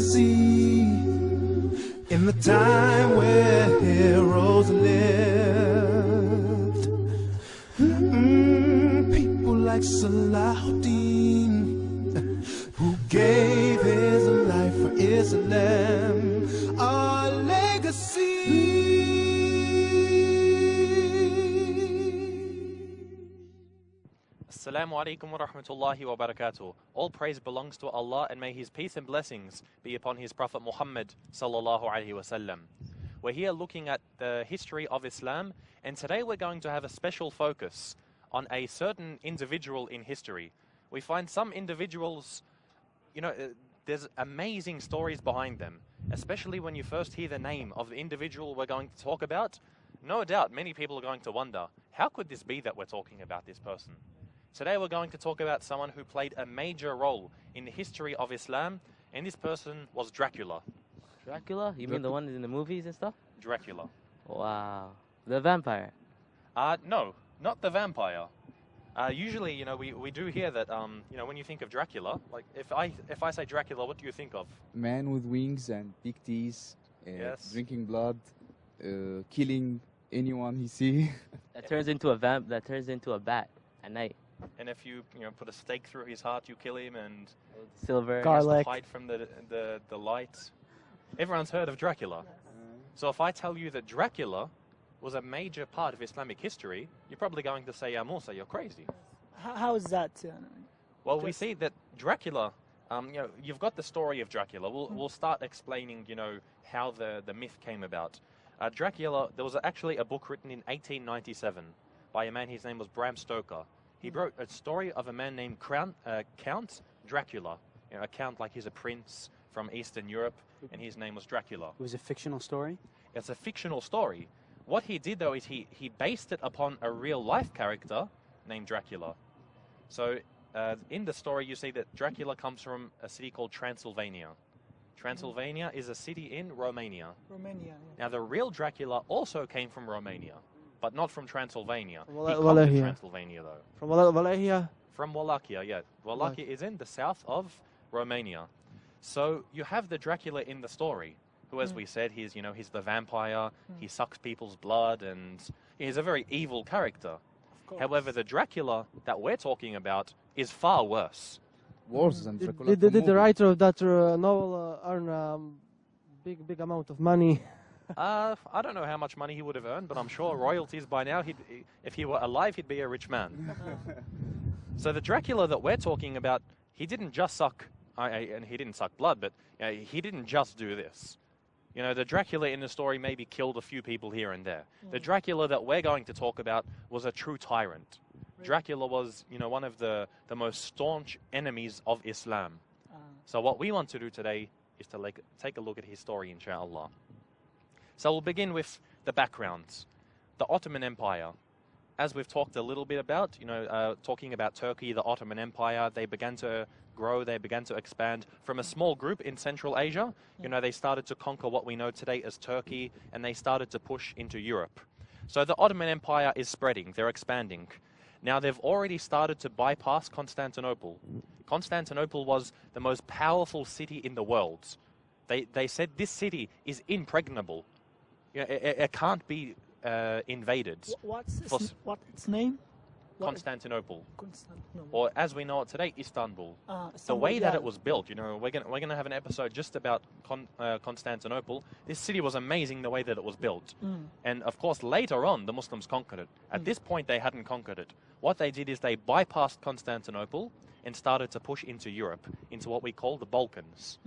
legacy in the time where heroes lived. People like Salahuddin, who gave his life for Islam, our legacy. Assalamu alaikum wa rahmatullahi wa barakatuh. All praise belongs to Allah, and may His peace and blessings be upon His Prophet Muhammad sallallahu alaihi wasallam. We're here looking at the history of Islam, and today we're going to have a special focus on a certain individual in history. We find some individuals, there's amazing stories behind them, especially when you first hear the name of the individual we're going to talk about. No doubt many people are going to wonder, how could this be that we're talking about this person? Today we're going to talk about someone who played a major role in the history of Islam, and this person was Dracula. Dracula? You mean the one in the movies and stuff? Dracula. Wow. The vampire? No, not the vampire. Usually, we do hear that, when you think of Dracula, like if I say Dracula, what do you think of? Man with wings and big teeth, Yes. drinking blood, killing anyone he see. That turns into a that turns into a bat at night. And if you put a stake through his heart, you kill him, and Silver. he has to Garlic. hide from the light. Everyone's heard of Dracula. So if I tell you that Dracula was a major part of Islamic history, you're probably going to say, "Ya Musa, you're crazy." How is that? Well, we see that Dracula, you've got the story of Dracula. We'll start explaining, how the myth came about. Dracula, there was actually a book written in 1897 by a man, his name was Bram Stoker. He wrote a story of a man named Count Dracula. A count like he's a prince from Eastern Europe, and his name was Dracula. It was a fictional story? It's a fictional story. What he did, though, is he based it upon a real-life character named Dracula. So in the story, you see that Dracula comes from a city called Transylvania. Transylvania is a city in Romania. Romania. Now, the real Dracula also came from Romania, but not from Transylvania. He Wallachia. conquered Transylvania, though. From Wallachia? From Wallachia, yeah. Wallachia is in the south of Romania. So you have the Dracula in the story, who, as we said, he's the vampire, he sucks people's blood, and he's a very evil character. However, the Dracula that we're talking about is far worse. Worse than Dracula. Did the writer of that novel earn a big amount of money? I don't know how much money he would have earned, but I'm sure royalties by now, if he were alive, he'd be a rich man. So the Dracula that we're talking about, he didn't just suck, and he didn't suck blood, but he didn't just do this. The Dracula in the story maybe killed a few people here and there. The Dracula that we're going to talk about was a true tyrant. Dracula was, one of the most staunch enemies of Islam. So what we want to do today is to take a look at his story, inshallah. So we'll begin with the backgrounds. The Ottoman Empire. As we've talked a little bit about, talking about Turkey, the Ottoman Empire, they began to grow, they began to expand from a small group in Central Asia. They started to conquer what we know today as Turkey, and they started to push into Europe. So the Ottoman Empire is spreading, they're expanding. Now they've already started to bypass Constantinople. Constantinople was the most powerful city in the world. They said this city is impregnable. It can't be invaded. What's its name? Constantinople. Constantinople. Or as we know it today, Istanbul. The way that it was built, we're gonna have an episode just about Constantinople. This city was amazing the way that it was built. And of course, later on, the Muslims conquered it. At this point, they hadn't conquered it. What they did is they bypassed Constantinople and started to push into Europe, into what we call the Balkans.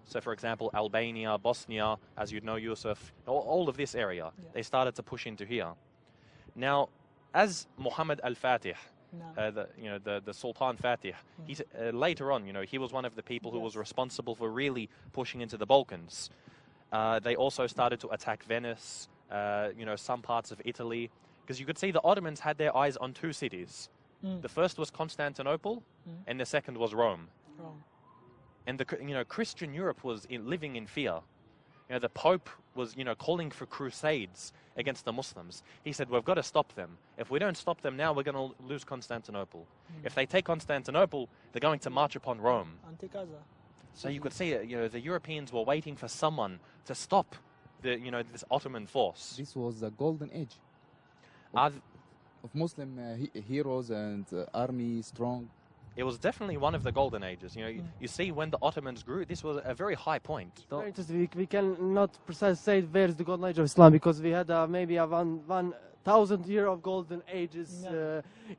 So, for example, Albania, Bosnia, as you'd know, Yusuf, all of this area, they started to push into here. Now, as Muhammad al-Fatih, the Sultan Fatih, he's, later on, he was one of the people who was responsible for really pushing into the Balkans. They also started to attack Venice, some parts of Italy, because you could see the Ottomans had their eyes on two cities. The first was Constantinople, and the second was Rome. And Christian Europe was living in fear. The Pope was, calling for crusades against the Muslims. He said, we've got to stop them. If we don't stop them now, we're going to lose Constantinople. If they take Constantinople, they're going to march upon Rome. So you could see, the Europeans were waiting for someone to stop this Ottoman force. This was the golden age Uh, of Muslim heroes and army strong. it was definitely one of the golden ages. You see when the Ottomans grew, this was a very high point. Very interesting. We cannot precisely say where is the golden age of Islam, because we had maybe a 1,000 year of golden ages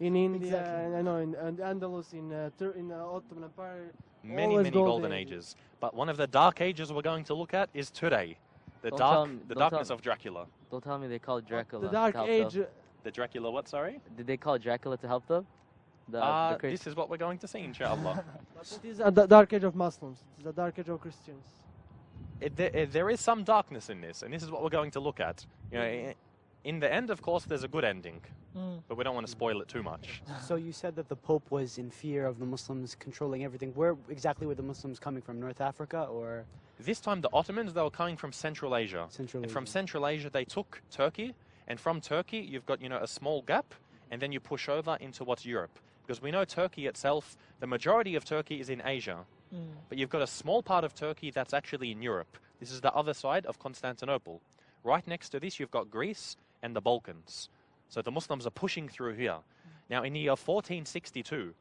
in India, and I know in Andalus, in Ottoman Empire. Many, always many golden ages. But one of the dark ages we're going to look at is today. The darkness of Dracula. Don't tell me they called Dracula. The dark to help age. them. The Dracula what, sorry? Did they call Dracula to help them? The This is what we're going to see, inshallah. It is a dark age of Muslims. It is a dark age of Christians. There is some darkness in this, and this is what we're going to look at. In the end, of course, there's a good ending, but we don't want to spoil it too much. So you said that the Pope was in fear of the Muslims controlling everything. Where exactly were the Muslims coming from? North Africa or? This time, the Ottomans, they were coming from Central Asia. And from Central Asia, they took Turkey, and from Turkey, you've got, a small gap, and then you push over into what's Europe. Because we know Turkey itself, the majority of Turkey is in Asia, but you've got a small part of Turkey that's actually in Europe. This is the other side of Constantinople. Right next to this, you've got Greece and the Balkans. So the Muslims are pushing through here. Now, in the year 1462,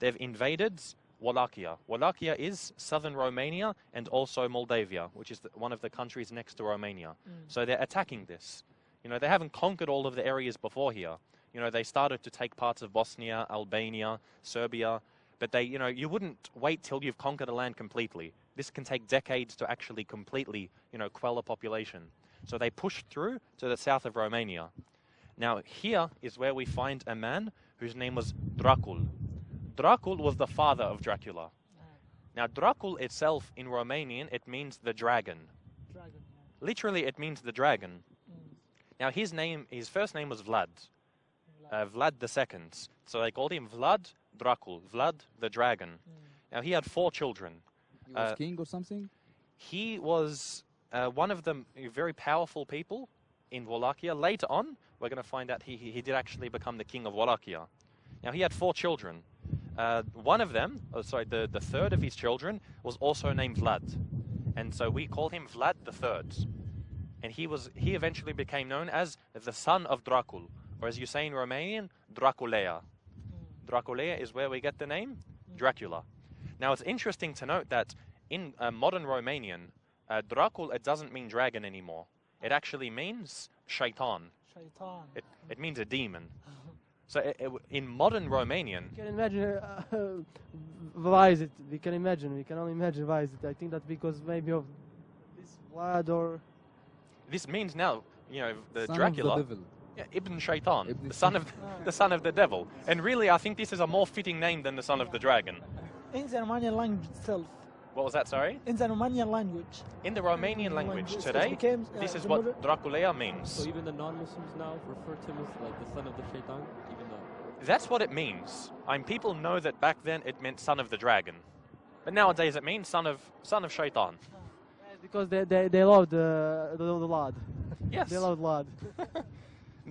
they've invaded Wallachia. Wallachia is southern Romania and also Moldavia, which is one of the countries next to Romania. So they're attacking this. They haven't conquered all of the areas before here. They started to take parts of Bosnia, Albania, Serbia, but you wouldn't wait till you've conquered a land completely. This can take decades to actually completely, quell a population. So they pushed through to the south of Romania. Now, here is where we find a man whose name was Dracul. Dracul was the father of Dracula. Now, Dracul itself, in Romanian, it means the dragon. Literally, it means the dragon. Now, his first name was Vlad. Vlad II. So they called him Vlad Dracul, Vlad the Dragon. Now, he had 4 children. He was king or something? He was one of the very powerful people in Wallachia. Later on, we're going to find out he did actually become the king of Wallachia. Now, he had 4 children. One of them, the third of his children, was also named Vlad. And so we call him Vlad III. And he eventually became known as the son of Dracul, or as you say in Romanian, Draculea. Draculea is where we get the name Dracula. Now, it's interesting to note that in modern Romanian, Dracul, it doesn't mean dragon anymore. It actually means shaitan. It means a demon. So in modern Romanian... We can imagine why is it? We can only imagine why is it. I think that because maybe of this blood or... This means now, the Son Dracula... of the devil. Yeah, Ibn Shaitan, Ibn the son of the devil. And really, I think this is a more fitting name than the son of the dragon. In the Romanian language itself. What was that, sorry? In the Romanian language. In the Romanian language it today, became, this is the what mother- Draculea means. So even the non-Muslims now refer to him as like the son of the shaitan, even though... That's what it means. People know that back then it meant son of the dragon. But nowadays it means son of Shaitan. because they love the lad. Yes. They love lad.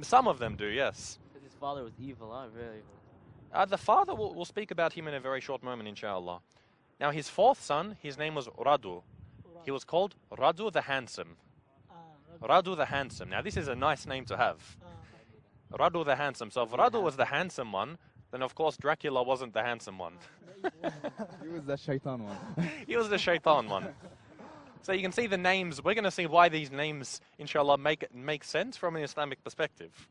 Some of them do, yes. Because his father was evil, huh? Really. The father, we'll speak about him in a very short moment, inshallah. Now, his 4th son, his name was Radu. He was called Radu the Handsome. Radu the Handsome. Now, this is a nice name to have. Radu the Handsome. So, if Radu was the handsome one, then of course Dracula wasn't the handsome one. He was the shaitan one. He was the shaitan one. So you can see the names. We're going to see why these names, inshallah, make sense from an Islamic perspective.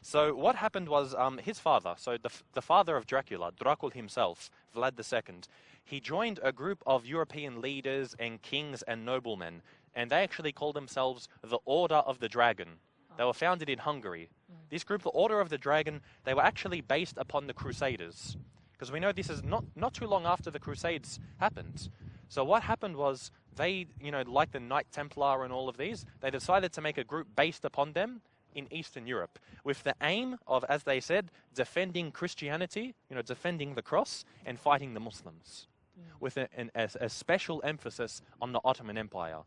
So what happened was his father, so the father of Dracula, Dracul himself, Vlad II, he joined a group of European leaders and kings and noblemen, and they actually called themselves the Order of the Dragon. They were founded in Hungary. This group, the Order of the Dragon, they were actually based upon the Crusaders. Because we know this is not too long after the Crusades happened. So what happened was they, like the Knight Templar and all of these, they decided to make a group based upon them in Eastern Europe with the aim of, as they said, defending Christianity, defending the cross and fighting the Muslims with a special emphasis on the Ottoman Empire.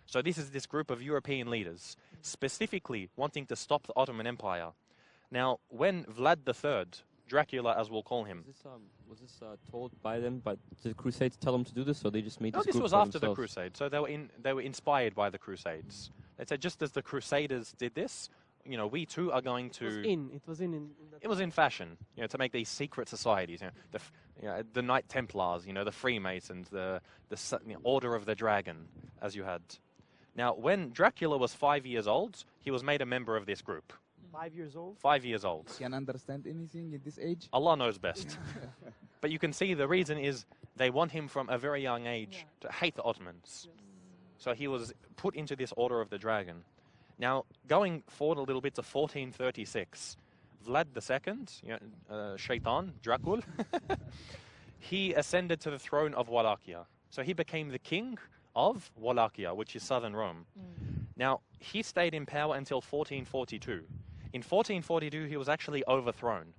So this is this group of European leaders specifically wanting to stop the Ottoman Empire. Now, when Vlad III Dracula, as we'll call him. Was this told by them? But did the Crusades tell them to do this, or they just made No, this this group was for after the themselves? Crusade, so they were inspired by the Crusades. They said just as the Crusaders did this, you know, we too are going to. It was in that It was in fashion, you know, to make these secret societies. You know, the Knight Templars, you know, the Freemasons, the Order of the Dragon, as you had. Now, when Dracula was 5 years old, he was made a member of this group. 5 years old? 5 years old. Can understand anything at this age? Allah knows best. But you can see the reason is they want him from a very young age to hate the Ottomans. So he was put into this Order of the Dragon. Now, going forward a little bit to 1436, Vlad II, you know, Shaitan, Dracula, he ascended to the throne of Wallachia. So he became the king of Wallachia, which is southern Rome. Now, he stayed in power until 1442. In 1442, he was actually overthrown.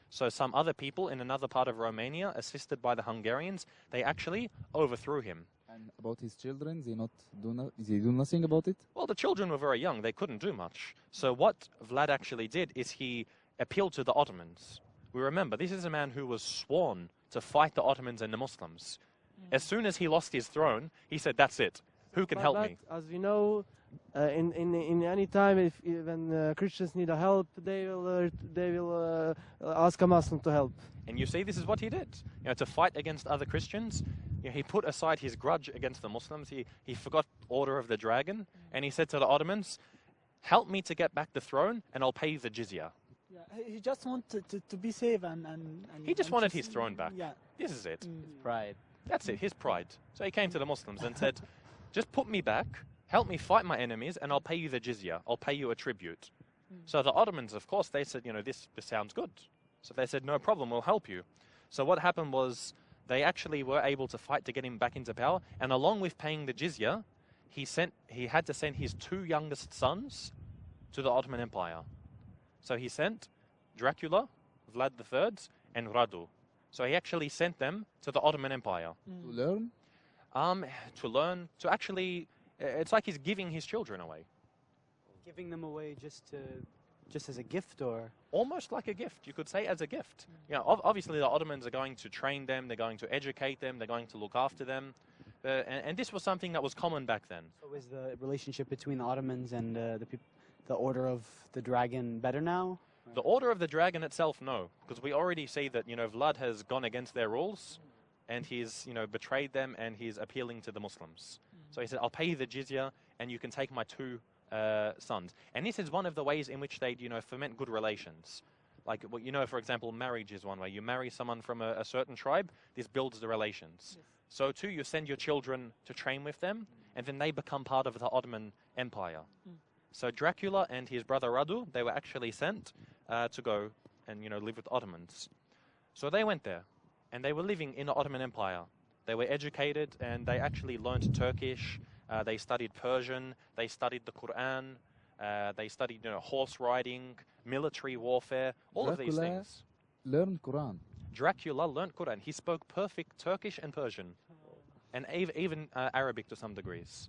So some other people in another part of Romania, assisted by the Hungarians, they actually overthrew him. And about his children, they do nothing about it? Well, the children were very young. They couldn't do much. So what Vlad actually did is he appealed to the Ottomans. We remember, this is a man who was sworn to fight the Ottomans and the Muslims. As soon as he lost his throne, he said, that's it. Who can help me? As we know, in any time, if when Christians need a help, they will ask a Muslim to help. And you see, this is what he did. You know, to fight against other Christians, you know, he put aside his grudge against the Muslims. He forgot Order of the Dragon, and he said to the Ottomans, help me to get back the throne, and I'll pay you the jizya. Yeah, he just wanted to be safe and He just wanted his throne back. Yeah. This is it. Pride. That's it, his pride. So he came to the Muslims and said, just put me back, help me fight my enemies, and I'll pay you the jizya. I'll pay you a tribute. So the Ottomans, of course, they said, you know, this sounds good. So they said, no problem, we'll help you. So what happened was they actually were able to fight to get him back into power. And along with paying the jizya, he had to send his two youngest sons to the Ottoman Empire. So he sent Dracula, Vlad III, and Radu. So he actually sent them to the Ottoman Empire. To learn? To learn, to actually, it's like he's giving his children away. Giving them away just as a gift, or? Almost like a gift, you could say, as a gift. You know, obviously the Ottomans are going to train them, they're going to educate them, they're going to look after them. And this was something that was common back then. So is the relationship between the Ottomans and the Order of the Dragon better now? The Order of the Dragon itself, no. Because we already see that, you know, Vlad has gone against their rules, and he's, you know, betrayed them, and he's appealing to the Muslims. So he said, I'll pay you the jizya, and you can take my two sons. And this is one of the ways in which they, you know, foment good relations. Like, well, you know, for example, marriage is one way. You marry someone from a certain tribe, this builds the relations. Yes. So too, you send your children to train with them, and then they become part of the Ottoman Empire. So Dracula and his brother Radu, they were actually sent to go and, you know, live with the Ottomans. So they went there, and they were living in the Ottoman Empire. They were educated, and they actually learned Turkish. They studied Persian. They studied the Quran. They studied, you know, horse riding, military warfare, all of these things. Learn Quran. Dracula learned Quran. He spoke perfect Turkish and Persian, and even Arabic to some degrees.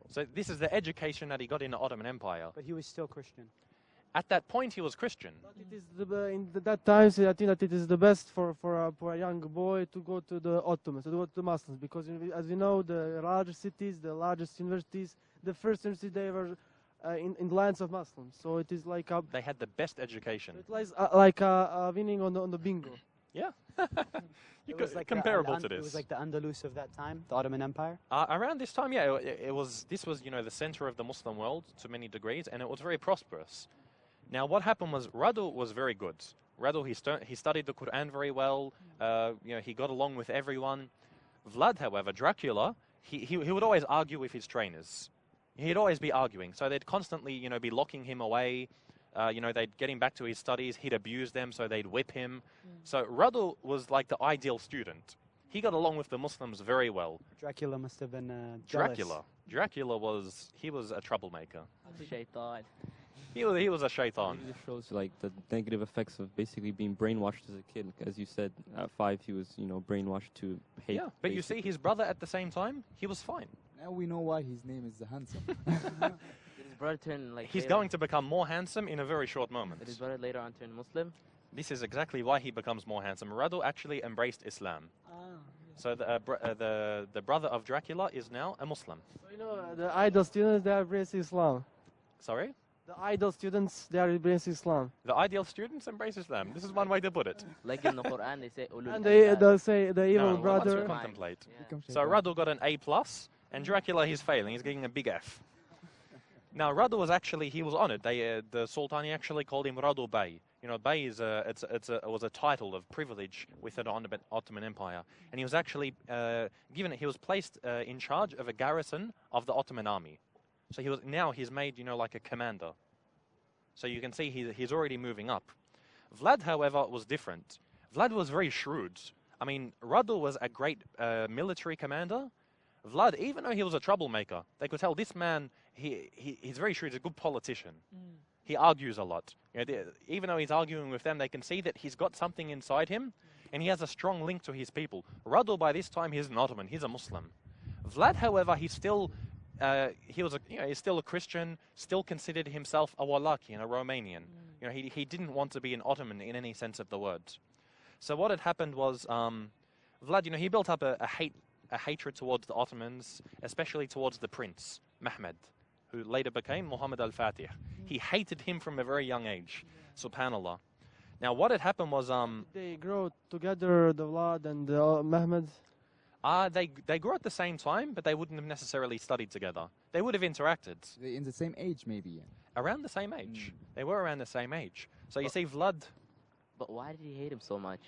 So this is the education that he got in the Ottoman Empire. But he was still Christian. At that point, he was Christian. But it is in that times, I think that it is the best for a young boy to go to the Ottomans, to go to the Muslims, because as we know, the largest cities, the largest universities, the first university they were in the lands of Muslims. So it is like they had the best education. It was like winning on the bingo. Yeah. It was like comparable to this. It was like the Andalus of that time, the Ottoman Empire? Around this time, yeah, this was, you know, the center of the Muslim world to many degrees, and it was very prosperous. Now, what happened was Radu was very good. Radu, he studied the Quran very well. You know, he got along with everyone. Vlad, however, Dracula, he would always argue with his trainers. He'd always be arguing. So they'd constantly, you know, be locking him away. You know, they'd get him back to his studies. He'd abuse them, so they'd whip him. So Radu was like the ideal student. He got along with the Muslims very well. Dracula must have been jealous. Dracula was a troublemaker. Shaitan. He was a shaitan. It shows like the negative effects of basically being brainwashed as a kid. As you said, at 5 he was, you know, brainwashed to hate. Yeah, but you see, his brother at the same time, he was fine. Now we know why his name is the Handsome. Did his brother turn like? He's going to become more handsome in a very short moment. Did his brother later on turn Muslim? This is exactly why he becomes more handsome. Radu actually embraced Islam. So the brother of Dracula is now a Muslim. So, you know, the idol students, they embrace Islam. Sorry? The idol students, they embrace Islam. The ideal students embrace Islam. This is one way to put it. Like in the Quran, they say ulul And albab. they say the evil No, once we brother. contemplate. Yeah. So Radu got an A+, and Dracula, he's failing. He's getting a big F. Now, Radu was actually, he was honored. The Sultani actually called him Radu Bey. You know, Bey is it was a title of privilege within the Ottoman Empire. And he was actually he was placed in charge of a garrison of the Ottoman army. So he's made, you know, like a commander. So you can see he's already moving up. Vlad, however, was different. Vlad was very shrewd. I mean, Radu was a great military commander. Vlad, even though he was a troublemaker, they could tell this man, he's very shrewd, he's a good politician. He argues a lot. You know, even though he's arguing with them, they can see that he's got something inside him, and he has a strong link to his people. Radu, by this time, he's an Ottoman, he's a Muslim. Vlad, however, he's still a Christian, still considered himself a Wallachian, a Romanian. You know, he didn't want to be an Ottoman in any sense of the word. So what had happened was, Vlad, you know, he built up a hatred towards the Ottomans, especially towards the prince, Mehmed, who later became Muhammad al-Fatih. He hated him from a very young age, subhanallah. Now what had happened was... They grow together, the Vlad and Mehmed. They grew at the same time, but they wouldn't have necessarily studied together. They would have interacted. They're in the same age, maybe. Around the same age. They were around the same age. So you see, Vlad... But why did he hate him so much?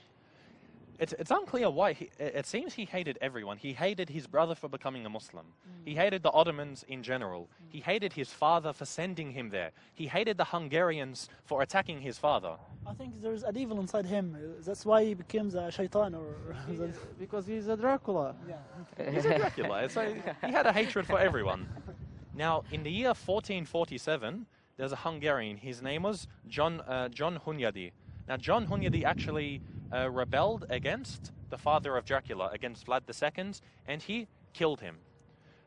It's unclear why. It seems he hated everyone. He hated his brother for becoming a Muslim. He hated the Ottomans in general. He hated his father for sending him there. He hated the Hungarians for attacking his father. I think there's an evil inside him. That's why he becomes a shaitan or... Because he's a Dracula. Yeah. He's a Dracula. So he had a hatred for everyone. Now, in the year 1447, there's a Hungarian. His name was John Hunyadi. Now, John Hunyadi actually rebelled against the father of Dracula, against Vlad II, and he killed him.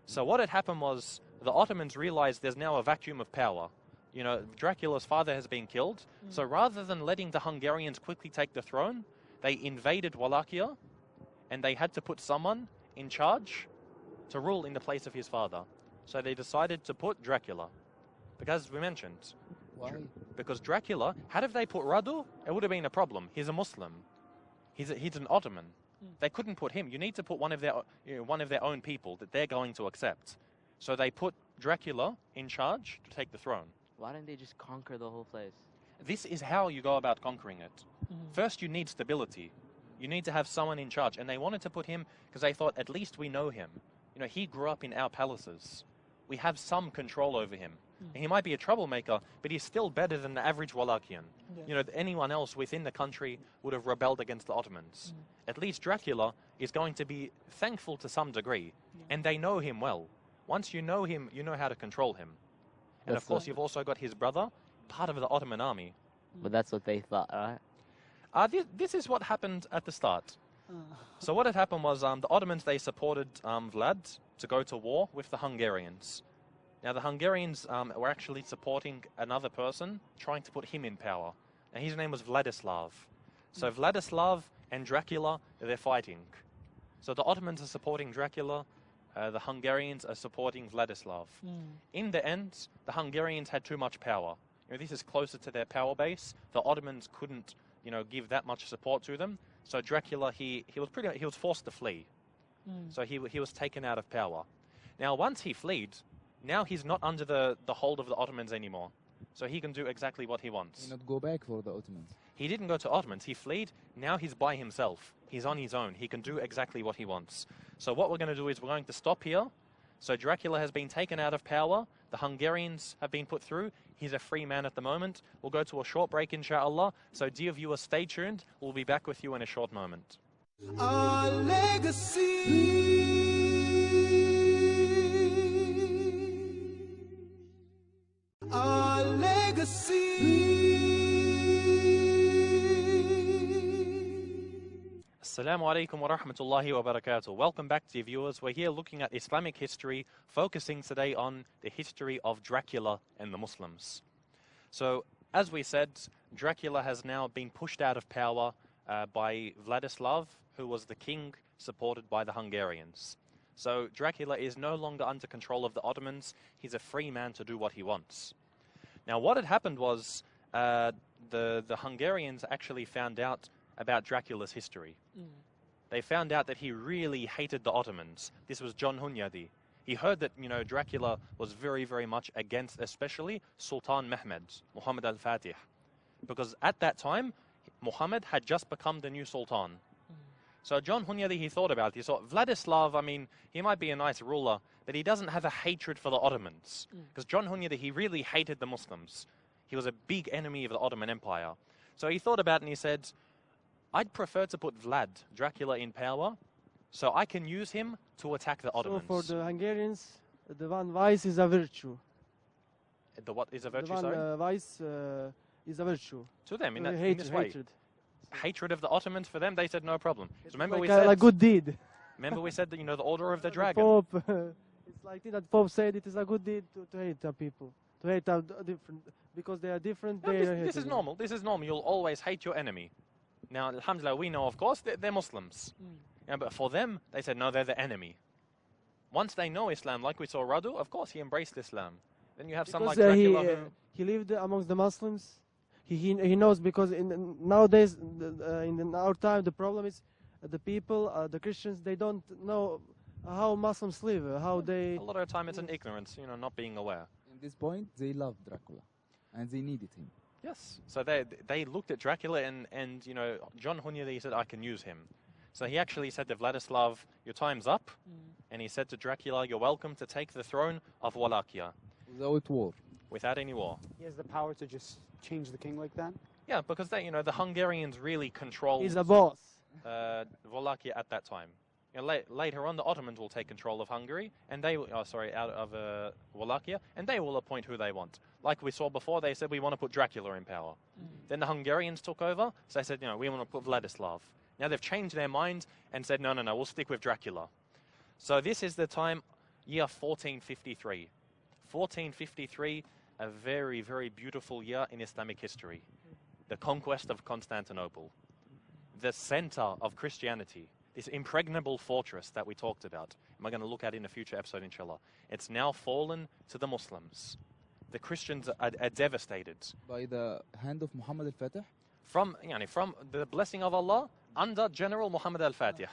So what had happened was the Ottomans realized there's now a vacuum of power. You know, Dracula's father has been killed, so rather than letting the Hungarians quickly take the throne, they invaded Wallachia, and they had to put someone in charge to rule in the place of his father. So they decided to put Dracula. Because, as we mentioned, Why? because Dracula, had if they put Radu, it would have been a problem. He's a Muslim. He's an Ottoman. They couldn't put him. You need to put one of their own people that they're going to accept. So they put Dracula in charge to take the throne. Why didn't they just conquer the whole place? This is how you go about conquering it. First, you need stability. You need to have someone in charge. And they wanted to put him because they thought, at least we know him. You know, he grew up in our palaces. We have some control over him. And he might be a troublemaker, but he's still better than the average Wallachian. Yeah. You know, anyone else within the country would have rebelled against the Ottomans. At least Dracula is going to be thankful to some degree. And they know him well. Once you know him, you know how to control him. And of course, you've also got his brother, part of the Ottoman army. But that's what they thought, right? This is what happened at the start. So what had happened was the Ottomans, they supported Vlad to go to war with the Hungarians. Now, the Hungarians were actually supporting another person, trying to put him in power. And his name was Vladislav. So Vladislav and Dracula, they're fighting. So the Ottomans are supporting Dracula, the Hungarians are supporting Vladislav. In the end, the Hungarians had too much power. You know, this is closer to their power base. The Ottomans couldn't, you know, give that much support to them. So Dracula, he was forced to flee. So he was taken out of power. Now, once he fled, now he's not under the hold of the Ottomans anymore. So he can do exactly what he wants. He not go back for the Ottomans. He didn't go to Ottomans. He fled. Now he's by himself. He's on his own. He can do exactly what he wants. So what we're going to do is we're going to stop here. So Dracula has been taken out of power. The Hungarians have been put through. He's a free man at the moment. We'll go to a short break, inshallah. So dear viewers, stay tuned. We'll be back with you in a short moment. Our legacy. Our legacy. Assalamu alaikum wa rahmatullahi wa barakatuh. Welcome back, dear viewers. We're here looking at Islamic history, focusing today on the history of Dracula and the Muslims. So, as we said, Dracula has now been pushed out of power by Vladislav, who was the king supported by the Hungarians. So Dracula is no longer under control of the Ottomans. He's a free man to do what he wants. Now, what had happened was the Hungarians actually found out about Dracula's history. They found out that he really hated the Ottomans. This was John Hunyadi. He heard that, Dracula was very, very much against, especially Sultan Mehmed, Muhammad al-Fatih. Because at that time, Muhammad had just become the new sultan. So John Hunyadi, he thought about it. He thought, Vladislav, he might be a nice ruler, but he doesn't have a hatred for the Ottomans. Because John Hunyadi, he really hated the Muslims. He was a big enemy of the Ottoman Empire. So he thought about it and he said, I'd prefer to put Dracula in power, so I can use him to attack the Ottomans. So for the Hungarians, the one vice is a virtue. The what is a virtue, the one, sorry? vice is a virtue. To them, in this way. Hatred. Hatred of the Ottomans, for them, they said no problem. So remember like we said... a good deed. Remember we said that, the Order of the The Dragon. Pope, it's like that Pope said it is a good deed to hate people. To hate different, because they are different. No, they are this is hated. normal. This is normal. You'll always hate your enemy. Now, alhamdulillah, we know, of course, they're Muslims. But for them, they said, no, they're the enemy. Once they know Islam, like we saw Radu, of course, he embraced Islam. Then you have some like Because, Dracula he lived amongst the Muslims. He knows, because nowadays, in our time, the problem is the people, the Christians, they don't know how Muslims live, how they... A lot of the time it's an ignorance, not being aware. In this point, they loved Dracula, and they needed him. Yes. So they looked at Dracula and John Hunyadi said, I can use him. So he actually said to Vladislav, your time's up. And he said to Dracula, you're welcome to take the throne of Wallachia. Without war. Without any war. He has the power to just change the king like that? Yeah, because the Hungarians really controlled He's a boss. Wallachia at that time. Later on, the Ottomans will take control of Hungary, and out of Wallachia, and they will appoint who they want. Like we saw before, they said, we want to put Dracula in power. Then the Hungarians took over, so they said, we want to put Vladislav. Now they've changed their mind and said, no, we'll stick with Dracula. So this is the time, year 1453. 1453, a very, very beautiful year in Islamic history. The conquest of Constantinople. The center of Christianity. This impregnable fortress that we talked about, and we're going to look at in a future episode, inshallah. It's now fallen to the Muslims. The Christians are devastated. By the hand of Muhammad al-Fatih? From the blessing of Allah, under General Muhammad al-Fatih,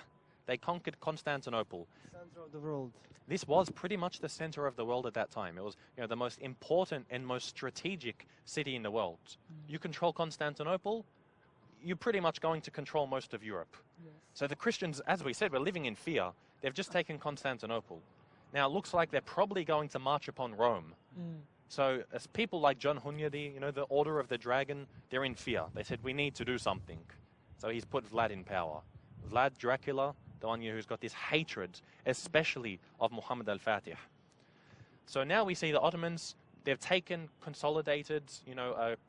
they conquered Constantinople. Center of the world. This was pretty much the center of the world at that time. It was the most important and most strategic city in the world. You control Constantinople, you're pretty much going to control most of Europe. Yes. So the Christians, as we said, were living in fear. They've just taken Constantinople. Now it looks like they're probably going to march upon Rome. So as people like John Hunyadi, the Order of the Dragon, they're in fear. They said, we need to do something. So he's put Vlad in power. Vlad Dracula, the one who's got this hatred, especially of Muhammad al-Fatih. So now we see the Ottomans, they've taken, consolidated,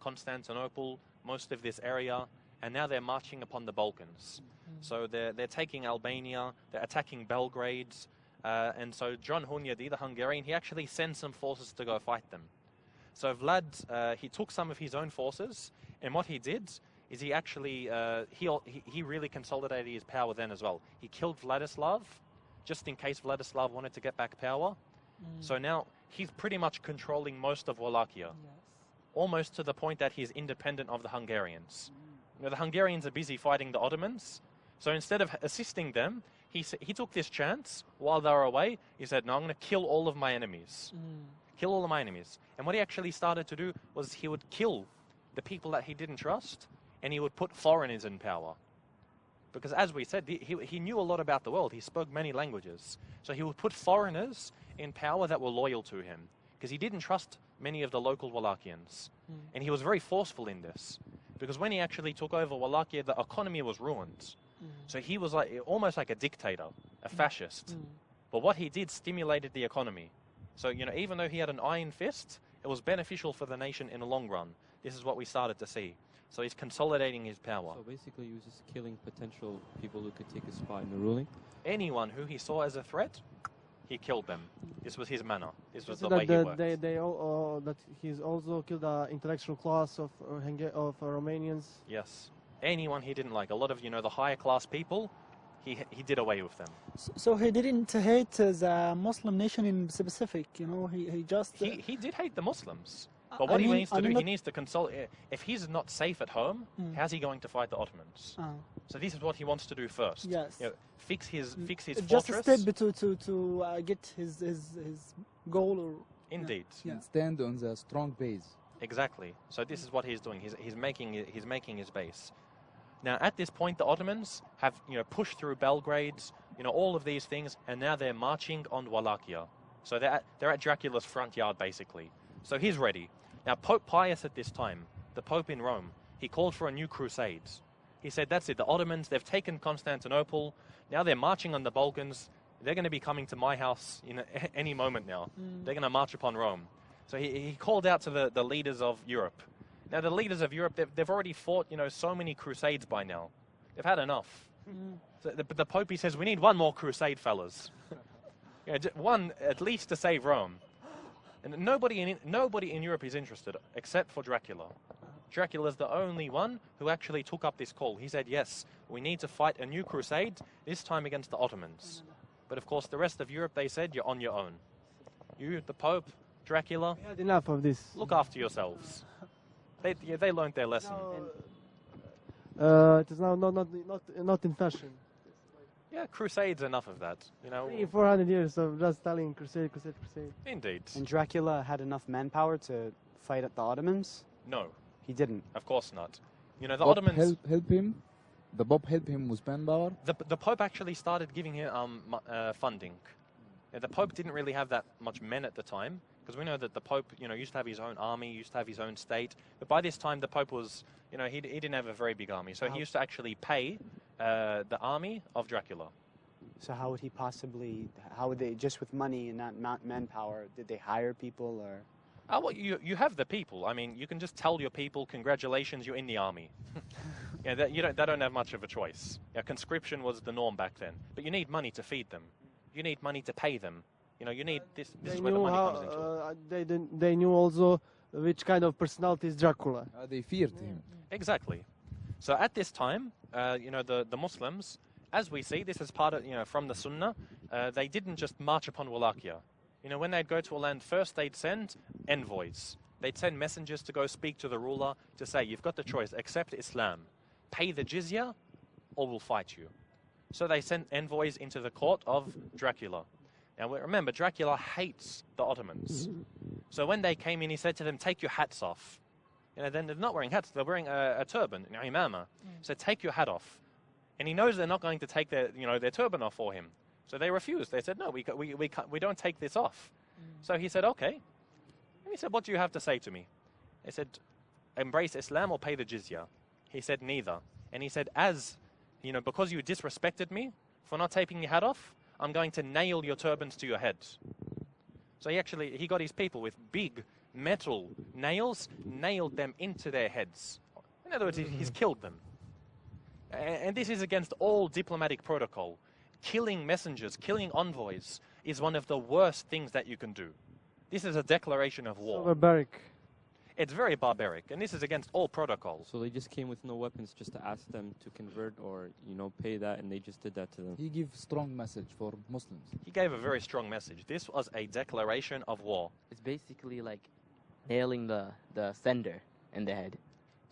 Constantinople, most of this area, and now they're marching upon the Balkans. So they're taking Albania, they're attacking Belgrade, and so John Hunyadi, the Hungarian, he actually sends some forces to go fight them. So Vlad, he took some of his own forces, and what he did is he actually, he really consolidated his power then as well. He killed Vladislav, just in case Vladislav wanted to get back power. So now he's pretty much controlling most of Wallachia, almost to the point that he's independent of the Hungarians. The Hungarians are busy fighting the Ottomans, so instead of assisting them, he took this chance while they were away. He said, no, I'm going to kill all of my enemies. Kill all of my enemies. And what he actually started to do was he would kill the people that he didn't trust, and he would put foreigners in power. Because as we said, he knew a lot about the world. He spoke many languages. So he would put foreigners in power that were loyal to him, because he didn't trust many of the local Wallachians. And he was very forceful in this, because when he actually took over Wallachia, the economy was ruined. So he was almost like a dictator, a fascist. But what he did stimulated the economy. So, even though he had an iron fist, it was beneficial for the nation in the long run. This is what we started to see. So he's consolidating his power. So basically he was just killing potential people who could take a spot in the ruling? Anyone who he saw as a threat, he killed them. This was his manner. This was So the way he that worked. that he's also killed the intellectual class of Romanians. Yes. Anyone he didn't like. A lot of, the higher class people, he did away with them. So he didn't hate the Muslim nation in specific, he just... He did hate the Muslims. But I what he mean- needs to I do, mean he not- needs to consult. If he's not safe at home, how's he going to fight the Ottomans? So this is what he wants to do first. Yes. Fix his just a fortress. step to get his goal. Or Indeed. Yeah. Stand on the strong base. Exactly. So this is what he's doing. He's making his base. Now at this point, the Ottomans have pushed through Belgrade, all of these things, and now they're marching on Wallachia. So they're at Dracula's front yard basically. So he's ready. Now Pope Pius at this time, the Pope in Rome, he called for a new crusade. He said, that's it, the Ottomans, they've taken Constantinople, now they're marching on the Balkans, they're going to be coming to my house in any moment now. They're going to march upon Rome. So he called out to the leaders of Europe. Now the leaders of Europe, they've already fought, so many crusades by now. They've had enough. So the Pope, he says, we need one more crusade, fellas. One at least to save Rome. And nobody in Europe is interested, except for Dracula. Dracula's the only one who actually took up this call. He said, yes, we need to fight a new crusade, this time against the Ottomans. But of course, the rest of Europe, they said, you're on your own. You, the Pope, Dracula, We had enough of this. look after yourselves. They learned their lesson. It is now not in fashion. Yeah, crusades, enough of that. 400 years of just telling crusade. Indeed. And Dracula had enough manpower to fight at the Ottomans? No, He didn't. of course not. The Pope Ottomans... help him. The Pope help him with manpower. The Pope actually started giving him funding. The Pope didn't really have that much men at the time, because we know that the Pope, used to have his own army, used to have his own state. But by this time, the Pope was, he didn't have a very big army. So he used to actually pay the army of Dracula. So how would he possibly, how would they, just with money and not manpower, did they hire people or? Well, you have the people. I mean, you can just tell your people, congratulations, you're in the army. They don't have much of a choice. Conscription was the norm back then. But you need money to feed them. You need money to pay them. You need this is where the money comes into it. They knew also which kind of personality is Dracula. They feared him. Exactly. So at this time, the Muslims, as we see, this is part of, from the Sunnah, they didn't just march upon Wallachia. When they'd go to a land, first they'd send envoys. They'd send messengers to go speak to the ruler to say, you've got the choice, accept Islam, pay the jizya, or we'll fight you. So they sent envoys into the court of Dracula. Now remember, Dracula hates the Ottomans. So when they came in, he said to them, take your hats off. Then they're not wearing hats, they're wearing a turban, imama. So take your hat off. And he knows they're not going to take their turban off for him. So they refused. They said, no, we don't take this off. So he said, okay. And he said, what do you have to say to me? They said, embrace Islam or pay the jizya. He said, neither. And he said, because you disrespected me for not taking your hat off, I'm going to nail your turbans to your heads. So he got his people with big metal nails, nailed them into their heads. In other words, he's killed them. And this is against all diplomatic protocol. Killing messengers, killing envoys is one of the worst things that you can do. This is a declaration of war. So barbaric. It's very barbaric, and this is against all protocols. So they just came with no weapons just to ask them to convert or, pay that, and they just did that to them. He gave strong message for Muslims. He gave a very strong message. This was a declaration of war. It's basically like nailing the sender in the head.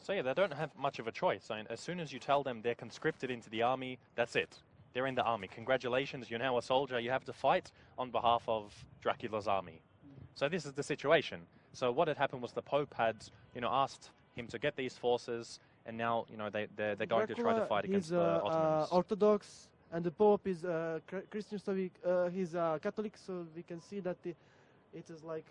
So yeah, they don't have much of a choice. As soon as you tell them they're conscripted into the army, that's it. They're in the army. Congratulations, you're now a soldier. You have to fight on behalf of Dracula's army. So this is the situation. So what had happened was the Pope had, asked him to get these forces, and now, they're going to try to fight against the Ottomans. Orthodox, and the Pope is Christian, so he's Catholic, so we can see that it is like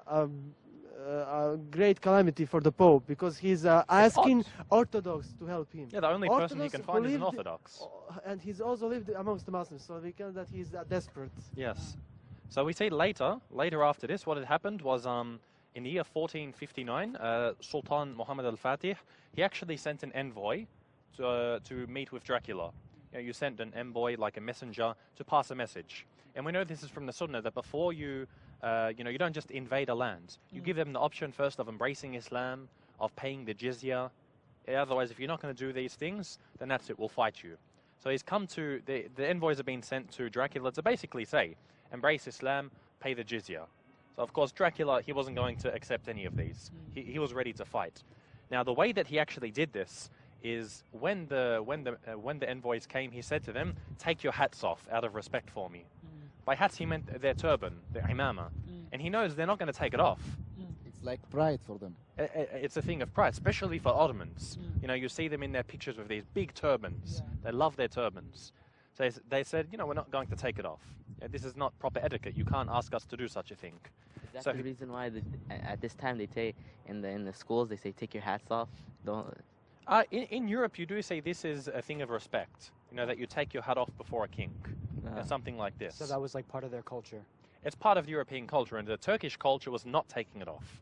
a great calamity for the Pope, because he's asking Orthodox to help him. Yeah, the only person he can find is an believed- Orthodox. And he's also lived amongst the Muslims, so we can that he's desperate. Yes. So we see later after this, what had happened was in the year 1459, Sultan Muhammad al-Fatih, he actually sent an envoy to meet with Dracula. You sent an envoy, like a messenger, to pass a message. And we know this is from the Sunnah, that before you, you don't just invade a land. You give them the option first of embracing Islam, of paying the jizya. Otherwise, if you're not going to do these things, then that's it, we'll fight you. So he's come to, the envoys have been sent to Dracula to basically say, embrace Islam, pay the jizya. So of course, Dracula, he wasn't going to accept any of these. He was ready to fight. Now, the way that he actually did this is when the envoys came, he said to them, take your hats off out of respect for me. By hats, he meant their turban, their imama. And he knows they're not going to take it off. It's like pride for them. It's a thing of pride, especially for Ottomans. You know, you see them in their pictures with these big turbans. They love their turbans. So they said, we're not going to take it off. This is not proper etiquette. You can't ask us to do such a thing. Is that the reason why at this time they say in the schools they say take your hats off? Don't. In Europe, you do say this is a thing of respect. That you take your hat off before a king. Something like this. So that was like part of their culture. It's part of European culture, and the Turkish culture was not taking it off.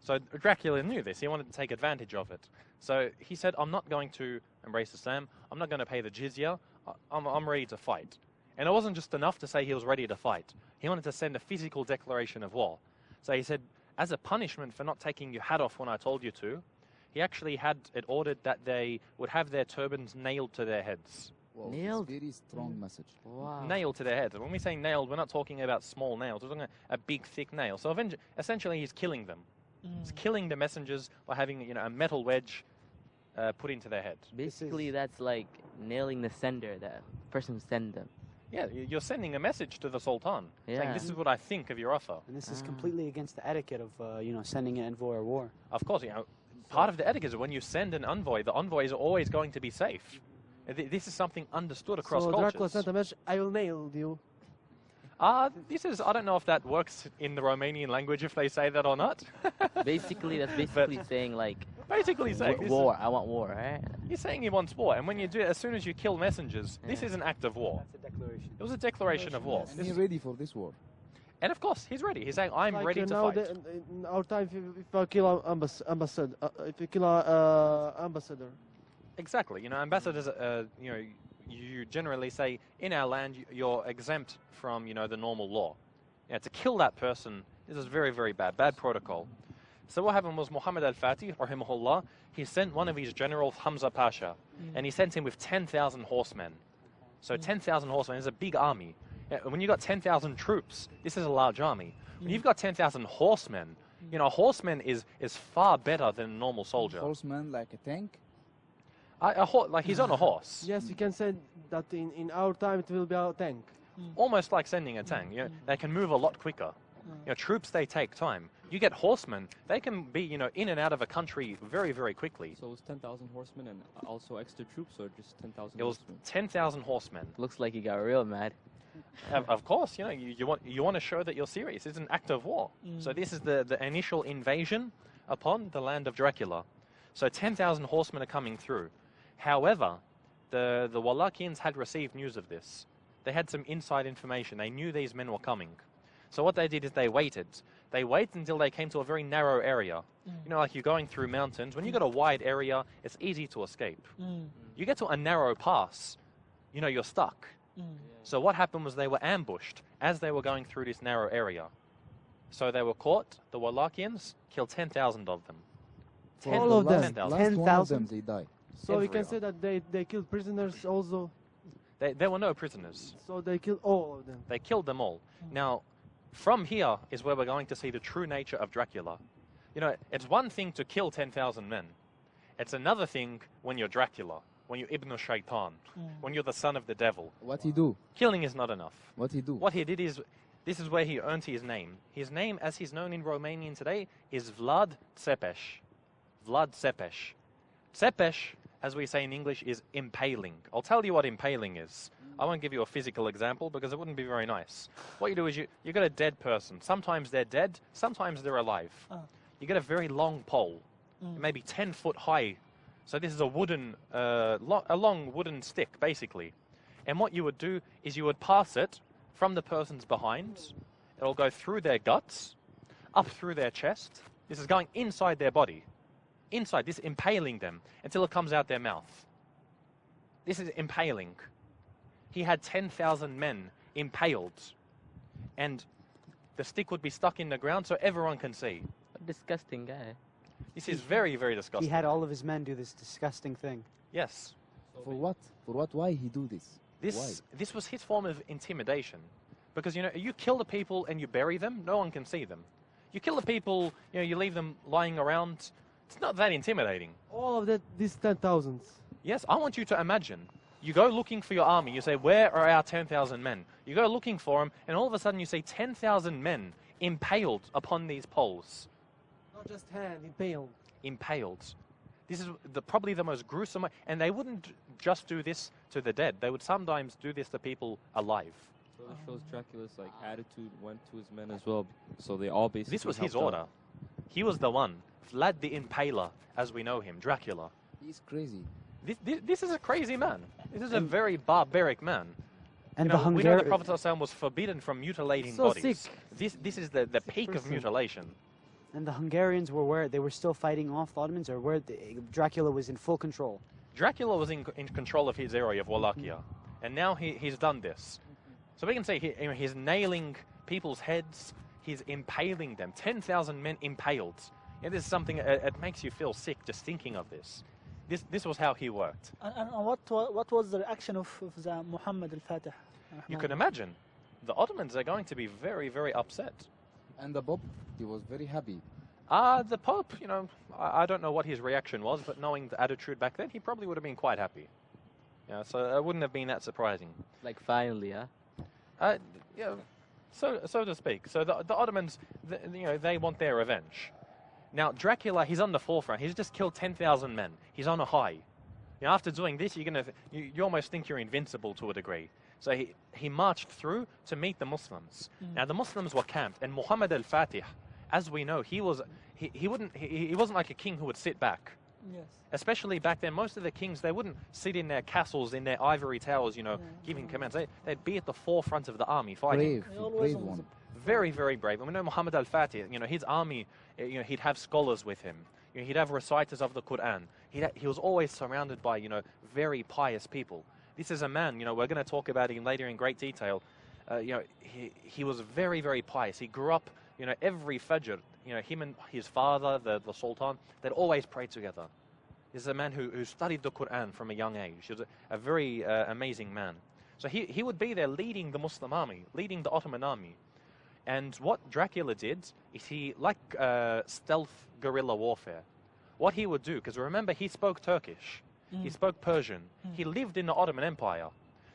So Dracula knew this. He wanted to take advantage of it. So he said, I'm not going to embrace Islam. I'm not going to pay the jizya. I'm ready to fight. And it wasn't just enough to say he was ready to fight. He wanted to send a physical declaration of war. So he said, as a punishment for not taking your hat off when I told you to, he actually had it ordered that they would have their turbans nailed to their heads. Wow, Nailed? very strong message. Wow. Nailed to their heads. And when we say nailed, we're not talking about small nails. We're talking about a big, thick nail. So essentially, he's killing them. He's killing the messengers by having a metal wedge put into their head. Basically, that's like nailing the sender, that person who sent them. Yeah, you're sending a message to the Sultan, saying this is what I think of your offer. And this is completely against the etiquette of sending an envoy or war. Of course, part of the etiquette is when you send an envoy, the envoy is always going to be safe. This is something understood across cultures. Dracula sent a message, I will nail you. I don't know if that works in the Romanian language, if they say that or not. Basically, that's basically saying like, basically saying war, I want war, right? He's saying he wants war, and when you do it, as soon as you kill messengers, this is an act of war. That's a declaration. It was a declaration of war. And he's ready for this war. And of course, he's ready. He's saying, I'm ready to fight. In our time, if I kill ambassador, ambassador. Exactly. Ambassadors, you generally say, in our land, you're exempt from, the normal law. To kill that person, this is very, very bad protocol. So what happened was Muhammad al-Fatih, rahimahullah, he sent one of his generals, Hamza Pasha, and he sent him with 10,000 horsemen. So 10,000 horsemen is a big army. When you've got 10,000 troops, this is a large army. When you've got 10,000 horsemen, a horseman is far better than a normal soldier. Horseman like a tank? Like he's on a horse. Yes, you can say that in our time it will be a tank. Almost like sending a tank. They can move a lot quicker. Troops, they take time. You get horsemen, they can be, in and out of a country very, very quickly. So it was 10,000 horsemen and also extra troops, or just 10,000 It was horsemen? 10,000 horsemen. Looks like he got real mad. Of course, you want to show that you're serious. It's an act of war. So this is the initial invasion upon the land of Dracula. So 10,000 horsemen are coming through. However, the Wallachians had received news of this. They had some inside information. They knew these men were coming. So what they did is they waited. They waited until they came to a very narrow area. Like you're going through mountains. When you got a wide area, it's easy to escape. You get to a narrow pass, you're stuck. So what happened was they were ambushed as they were going through this narrow area. So they were caught, the Wallachians, killed 10,000 of them. All of them. 10,000. Last one of them, they die. So we can say that they killed prisoners also. There were no prisoners. So they killed all of them. They killed them all. Now, from here is where we're going to see the true nature of Dracula. It's one thing to kill 10,000 men. It's another thing when you're Dracula, when you're Ibn Shaitan, when you're the son of the devil. What he do? Killing is not enough. What he do? What he did is, this is where he earned his name. His name, as he's known in Romanian today, is Vlad Țepeș. Vlad Țepeș. Țepeș, as we say in English, is impaling. I'll tell you what impaling is. I won't give you a physical example because it wouldn't be very nice. What you do is you got a dead person. Sometimes they're dead, sometimes they're alive. You get a very long pole, maybe 10 foot high. So this is a long wooden stick, basically. And what you would do is you would pass it from the person's behind. It'll go through their guts, up through their chest. This is going inside their body. Inside, this impaling them until it comes out their mouth. This is impaling. He had 10,000 men impaled and the stick would be stuck in the ground so everyone can see. A disgusting guy. This is very, very He disgusting. had all of his men do this disgusting thing. Yes. For what? For what? Why he do this? This was his form of intimidation. Because, you know, you kill the people and you bury them, no one can see them. You kill the people, you know, you leave them lying around, it's not that intimidating. All of that, these 10,000s. Yes, I want you to imagine. You go looking for your army, you say, where are our 10,000 men? You go looking for them, and all of a sudden you see 10,000 men impaled upon these poles. Not just hand, impaled. Impaled. This is probably the most gruesome way. And they wouldn't just do this to the dead. They would sometimes do this to people alive. So it shows Dracula's like attitude went to his men as well. So they all basically. This was his helped order. out. He was the one. Vlad the Impaler, as we know him, Dracula. He's crazy. This is a crazy man. This is a very barbaric man. And You know, the we know the Hungarian. Prophet ﷺ was forbidden from mutilating So bodies. sick. This is the peak of person. mutilation. And the Hungarians were where? They were still fighting off the Ottomans, or where Dracula was in full control? Dracula was in control of his area of Wallachia, and now he's done this. So we can say he's nailing people's heads, he's impaling them. 10,000 men impaled. And this is something, it makes you feel sick just thinking of this. This was how he worked. And what was the reaction of the Muhammad al-Fatih? You can imagine, the Ottomans are going to be very, very upset. And the Pope, he was very happy. The Pope, you know, I don't know what his reaction was, but knowing the attitude back then, he probably would have been quite happy. Yeah, so it wouldn't have been that surprising. Like finally, huh? Yeah, so to speak. So the Ottomans, you know, they want their revenge. Now Dracula, he's on the forefront. He's just killed 10,000 men. He's on a high. You know, after doing this, you almost think you're invincible to a degree. So he marched through to meet the Muslims. Now the Muslims were camped, and Muhammad al-Fatih, as we know, he wasn't like a king who would sit back. Yes. Especially back then, most of the kings, they wouldn't sit in their castles, in their ivory towers, you know, giving commands. They'd be at the forefront of the army fighting. Brave one. Very, very brave. And we know Muhammad al-Fatih, you know, his army, you know, he'd have scholars with him. You know, he'd have reciters of the Quran. He was always surrounded by, you know, very pious people. This is a man, you know, we're going to talk about him later in great detail. You know, he was very, very pious. He grew up, you know, every Fajr, you know, him and his father, the Sultan, they'd always pray together. This is a man who studied the Quran from a young age. He was a very amazing man. So he would be there leading the Muslim army, leading the Ottoman army. And what Dracula did is he, like stealth guerrilla warfare, what he would do, because remember he spoke Turkish, he spoke Persian, he lived in the Ottoman Empire,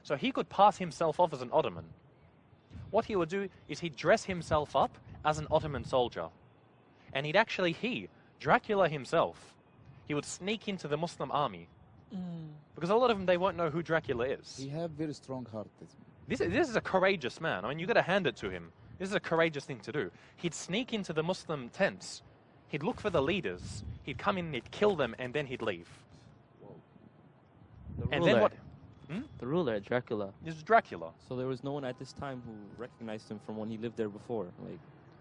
so he could pass himself off as an Ottoman. What he would do is he'd dress himself up as an Ottoman soldier. And Dracula himself, he would sneak into the Muslim army. Because a lot of them, they won't know who Dracula is. He have very strong heart. This is a courageous man. I mean, you got to hand it to him. This is a courageous thing to do. He'd sneak into the Muslim tents. He'd look for the leaders. He'd come in, he'd kill them, and then he'd leave. The ruler, Dracula. This is Dracula. So there was no one at this time who recognized him from when he lived there before.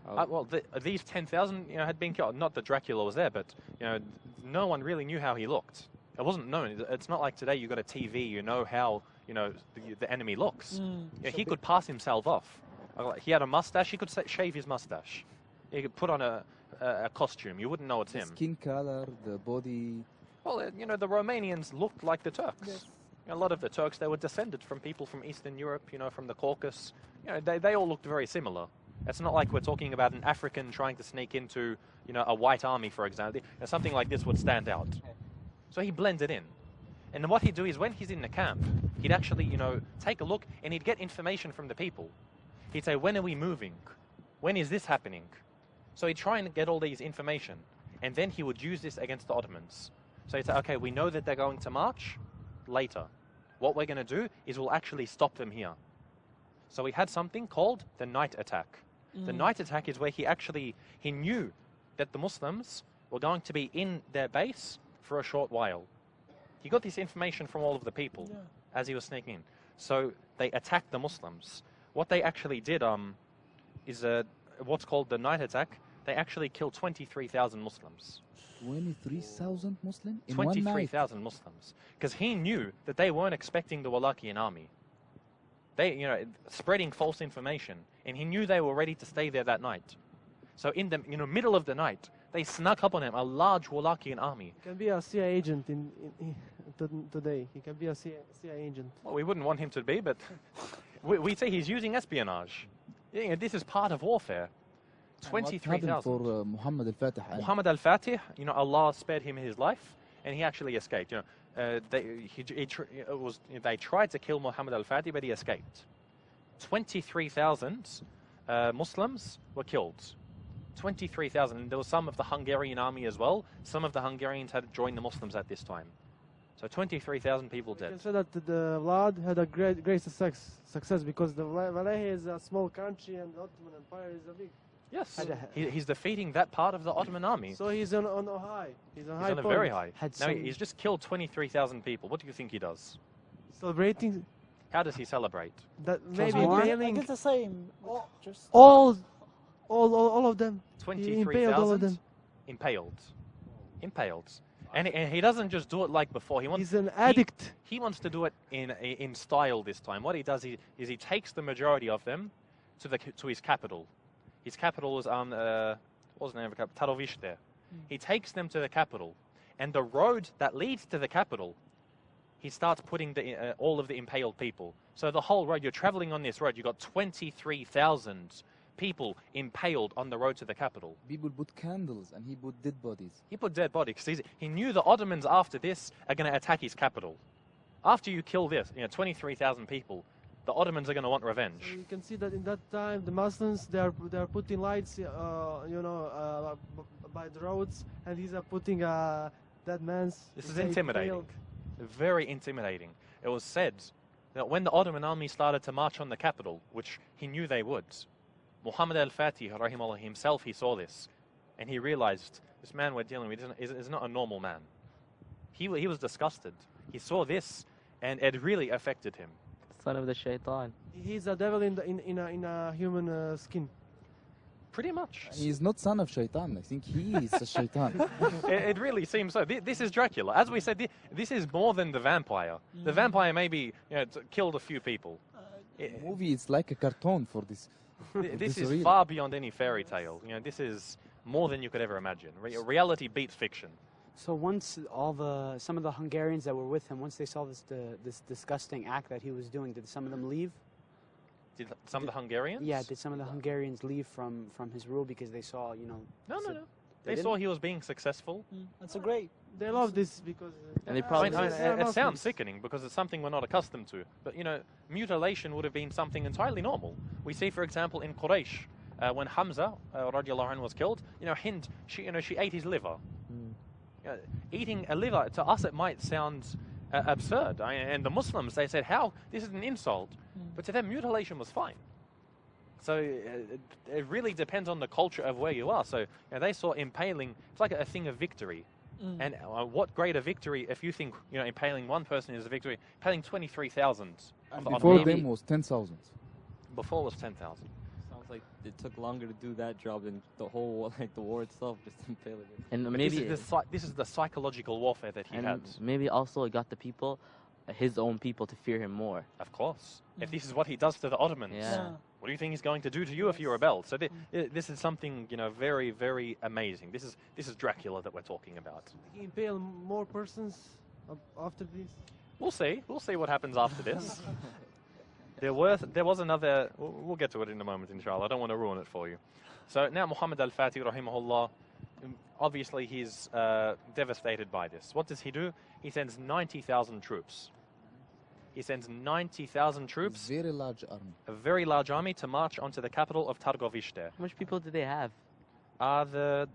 Like, Well, these 10,000, you know, had been killed. Not that Dracula was there, but you know, no one really knew how he looked. It wasn't known. It's not like today. You got a TV. You know how the enemy looks. You know, he could pass himself off. He had a mustache. He could shave his mustache. He could put on a costume. You wouldn't know it's him. Skin color, the body. Well, you know, the Romanians looked like the Turks. Yes. A lot of the Turks, they were descended from people from Eastern Europe, you know, from the Caucasus. You know, they all looked very similar. It's not like we're talking about an African trying to sneak into, you know, a white army, for example. Something like this would stand out. So he blended in. And what he'd do is when he's in the camp, he'd actually, you know, take a look and he'd get information from the people. He'd say, when are we moving? When is this happening? So he'd try and get all these information. And then he would use this against the Ottomans. So he'd say, okay, we know that they're going to march later. What we're going to do is we'll actually stop them here. So we had something called the night attack. The night attack is where he knew that the Muslims were going to be in their base for a short while. He got this information from all of the people as he was sneaking in. So they attacked the Muslims. What they actually did is what's called the night attack. They actually killed 23,000 Muslims. 23,000 Muslims in one night? 23,000 Muslims. Because he knew that they weren't expecting the Wallachian army. spreading false information, and he knew they were ready to stay there that night. So in the middle of the night, they snuck up on him, a large Wallachian army. He can be a CIA agent today. He can be a CIA agent. Well, we wouldn't want him to be, but we say he's using espionage. This is part of warfare. 23,000. For Muhammad al-Fatih. Muhammad al-Fatih, Allah spared him his life, and he actually escaped. They tried to kill Muhammad al-Fatih, but he escaped. 23,000 Muslims were killed. 23,000. And there was some of the Hungarian army as well. Some of the Hungarians had joined the Muslims at this time. So 23,000 people dead. You can say that the Vlad had a great success because the Valais is a small country and the Ottoman Empire is a big. Yes, he's defeating that part of the Ottoman army. So he's on a high. He's on a very high. Now he's just killed 23,000 people. What do you think he does? Celebrating. How does he celebrate? That maybe I get the same. All of them. 23,000 impaled. And he doesn't just do it like before. He's an addict. He wants to do it in style this time. What he does is he takes the majority of them to his capital. His capital is what was the name of the capital? Tarovishte. He takes them to the capital, and the road that leads to the capital, he starts putting all of the impaled people. So the whole road, you're traveling on this road, you've got 23,000 people impaled on the road to the capital. People put candles, and he put dead bodies. He put dead bodies because he knew the Ottomans after this are going to attack his capital. After you kill this, 23,000 people, the Ottomans are going to want revenge. So you can see that in that time, the Muslims they are putting lights, by the roads, and these are putting dead man's. This is intimidating, very intimidating. It was said that when the Ottoman army started to march on the capital, which he knew they would, Muhammad al-Fatih, rahimahullah, himself, he saw this, and he realized this man we're dealing with is not a normal man. He was disgusted. He saw this, and it really affected him. Son of the shaitan. He's a devil in a human skin. Pretty much. He's not son of shaitan. I think he is a shaitan. It really seems so. This is Dracula. As we said, this is more than the vampire. The vampire maybe killed a few people. The movie is like a cartoon for this. This is far beyond any fairy tale. This is more than you could ever imagine. Reality beats fiction. So once some of the Hungarians that were with him, once they saw this disgusting act that he was doing, did some of them leave? Did some of the Hungarians? Yeah, did some of the Hungarians leave from his rule because they saw, No. They saw he was being successful. That's a great. They love this because. And they probably. It sounds sickening because it's something we're not accustomed to. But mutilation would have been something entirely normal. We see, for example, in Quraysh, when Hamza radiallahu anhu was killed, Hind, she ate his liver. Eating a liver, to us it might sound absurd. And the Muslims, they said, how? This is an insult. But to them, mutilation was fine. So it really depends on the culture of where you are. So they saw impaling, it's like a thing of victory. And what greater victory if you think impaling one person is a victory, impaling 23,000. Before them was 10,000. Before was 10,000. Sounds like it took longer to do that job than the whole the war itself, just impaling it. And But maybe this is the psychological warfare that he had. maybe also it got the people, his own people, to fear him more. Of course. If this is what he does to the Ottomans, Yeah. what do you think he's going to do to you if you rebel? So this is something very, very amazing. This is Dracula that we're talking about. He impaled more persons after this. We'll see. We'll see what happens after this. There was another. We'll get to it in a moment, inshallah. I don't want to ruin it for you. So now Muhammad al-Fatih, rahimahullah, obviously he's devastated by this. What does he do? He sends 90,000 troops. He sends 90,000 troops. Very large army. A very large army to march onto the capital of Targovishte. How much people did they have? The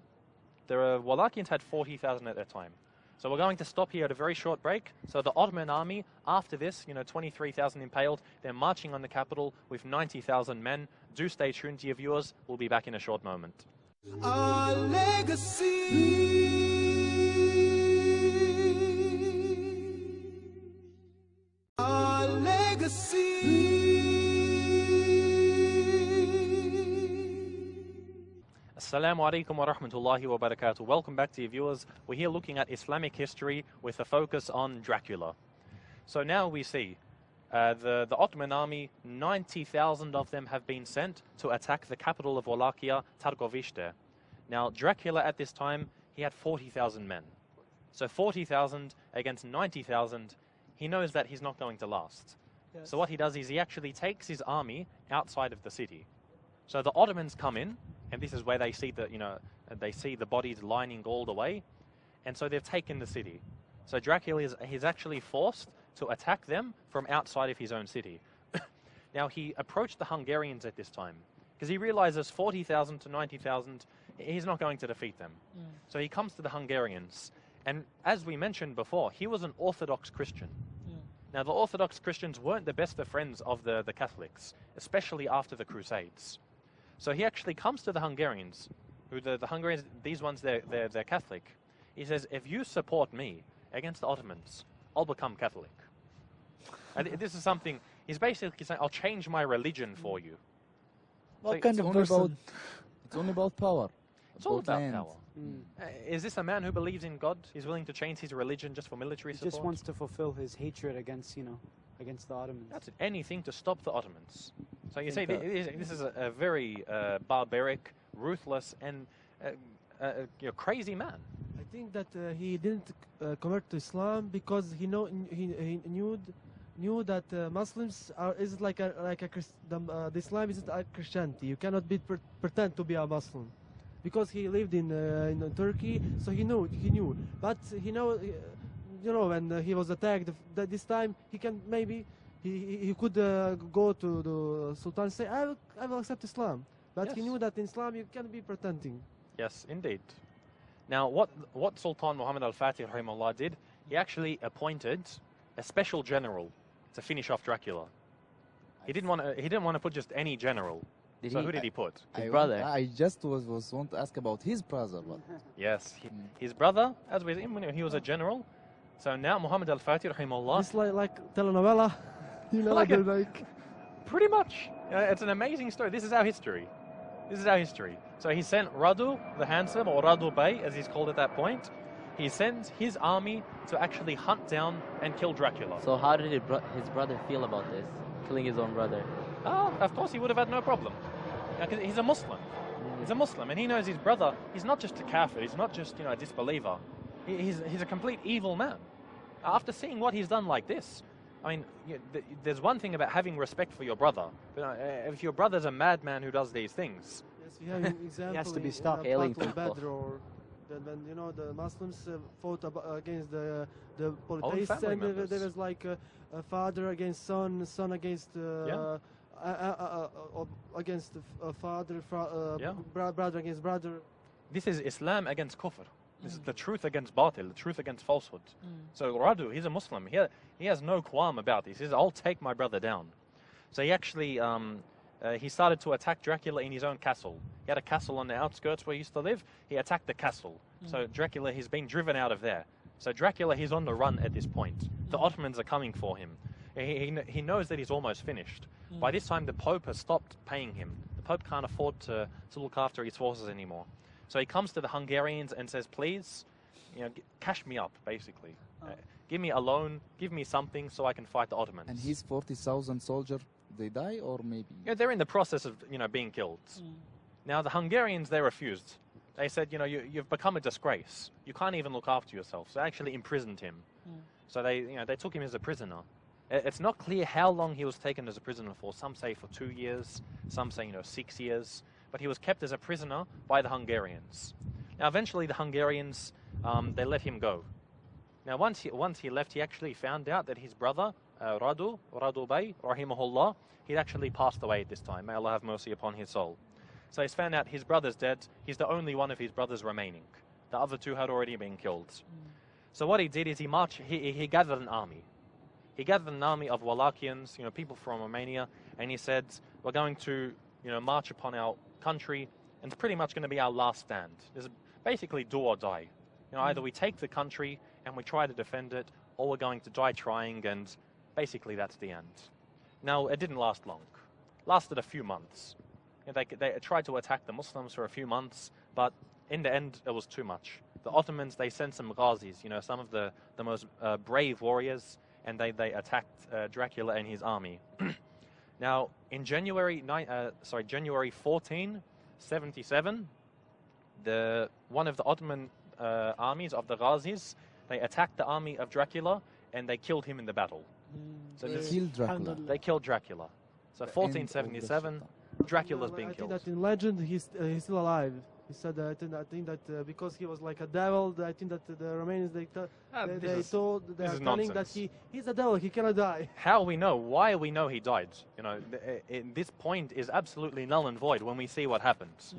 Wallachians had 40,000 at that time. So we're going to stop here at a very short break. So the Ottoman army, after this, 23,000 impaled, they're marching on the capital with 90,000 men. Do stay tuned, dear viewers. We'll be back in a short moment. Our legacy. Our legacy. Assalamu alaikum wa rahmatullahi wa barakatuh. Welcome back to your viewers. We're here looking at Islamic history with a focus on Dracula. So now we see The Ottoman army, 90,000 of them have been sent to attack the capital of Wallachia, Targovište. Now, Dracula at this time, he had 40,000 men. So 40,000 against 90,000, he knows that he's not going to last. Yes. So what he does is he actually takes his army outside of the city. So the Ottomans come in, and this is where they see they see the bodies lining all the way, and so they've taken the city. So Dracula he's actually forced to attack them from outside of his own city. Now he approached the Hungarians at this time because he realizes 40,000 to 90,000, he's not going to defeat them. So he comes to the Hungarians, and as we mentioned before, he was an Orthodox Christian. Now, the Orthodox Christians weren't the best of friends of the Catholics, especially after the Crusades. So he actually comes to the Hungarians, who the Hungarians, these ones, they're Catholic. He says, if you support me against the Ottomans, I'll become Catholic. And this is something, he's basically saying, I'll change my religion for you. What kind of person? It's only about power. It's all about land. power. Is this a man who believes in God? He's willing to change his religion just for military He support? just wants to fulfill his hatred against, against the Ottomans. That's anything to stop the Ottomans. So you see, this is a very barbaric, ruthless, and crazy man. I think that he didn't convert to Islam because he knew that Muslims is like the Islam isn't like Christianity. You cannot pretend to be a Muslim, because he lived in Turkey, so he knew. But when he was attacked this time, he could go to the Sultan and say, I will accept Islam. But Yes. he knew that in Islam you can't be pretending. Yes, indeed. Now, what Sultan Muhammad al-Fatih rahimahullah did, he actually appointed a special general to finish off Dracula. He didn't want to put just any general. Who did he put? His brother. I just want to ask about his brother. But Yes, his brother, as we he was a general. So now Muhammad al-Fatih rahimahullah, It's like telenovela, Like it. like pretty much. It's an amazing story. This is our history. So he sent Radu the Handsome, or Radu Bey, as he's called at that point. He sends his army to actually hunt down and kill Dracula. So how did his brother feel about this, killing his own brother? Oh, of course he would have had no problem. Because he's a Muslim. He's a Muslim, and he knows his brother. He's not just a kafir. He's not just a disbeliever. He's a complete evil man. After seeing what he's done like this, I mean, there's one thing about having respect for your brother. But if your brother's a madman who does these things, yes, we have an example. He has to be in, stopped. Hailing Battle of people. Badr, or when the Muslims fought against the polytheists, family and members. there was like a father against son, son against against father, brother against brother. this is Islam against kufr. This is the truth against batil, the truth against falsehood. So Radu, he's a Muslim. He has no qualm about this. He says, I'll take my brother down. So he actually, he started to attack Dracula in his own castle. He had a castle on the outskirts where he used to live. He attacked the castle. So Dracula, he's been driven out of there. So Dracula, he's on the run at this point. The Ottomans are coming for him. He knows that he's almost finished. By this time, the Pope has stopped paying him. The Pope can't afford to look after his forces anymore. So he comes to the Hungarians and says, please, cash me up, basically. Give me a loan, give me something so I can fight the Ottomans. and his 40,000 soldiers, they die or maybe? Yeah, they're in the process of, being killed. Now, the Hungarians, they refused. They said, you've become a disgrace. You can't even look after yourself. So they actually imprisoned him. So they took him as a prisoner. It's not clear how long he was taken as a prisoner for. Some say for 2 years, some say 6 years. But he was kept as a prisoner by the Hungarians. Now, eventually, the Hungarians, they let him go. Now, once he left, he actually found out that his brother, Radu Bey, rahimahullah, he'd actually passed away at this time. May Allah have mercy upon his soul. So he's found out his brother's dead. He's the only one of his brothers remaining. The other two had already been killed. So what he did is he gathered an army. He gathered an army of Wallachians, people from Romania, and he said, we're going to, march upon our country, and it's pretty much going to be our last stand. It's basically do or die. Either we take the country and we try to defend it, or we're going to die trying, and basically that's the end. Now, it didn't last long. It lasted a few months. They tried to attack the Muslims for a few months, but in the end, it was too much. The Ottomans, they sent some ghazis, some of the most brave warriors, and they attacked Dracula and his army. Now, in January 1477, one of the Ottoman armies of the Ghazis, they attacked the army of Dracula and they killed him in the battle. So They killed Dracula. they killed Dracula. So The end of the 1477, shaitan. Dracula's Well, being I think killed. that in legend he's still alive. He said that I think that because he was like a devil, I think that the Romanians they told they this are is telling that nonsense. he's a devil. He cannot die. How we know? Why we know he died? You know, this point is absolutely null and void when we see what happens.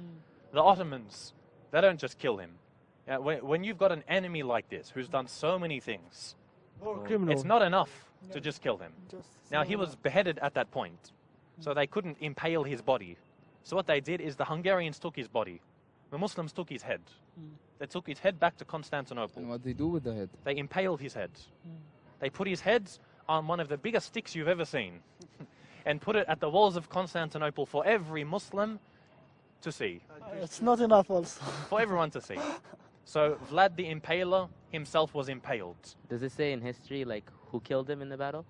The Ottomans, they don't just kill him. When you've got an enemy like this who's done so many things, War criminal. it's not enough to just kill him. Just Now, he was beheaded at that point, so they couldn't impale his body. So what they did is the Hungarians took his body. The Muslims took his head. They took his head back to Constantinople. And what they do with the head? They impaled his head. They put his head on one of the biggest sticks you've ever seen and put it at the walls of Constantinople for every Muslim to see, It's not enough also. for everyone to see. So Vlad the Impaler himself was impaled. Does it say in history like who killed him in the battle?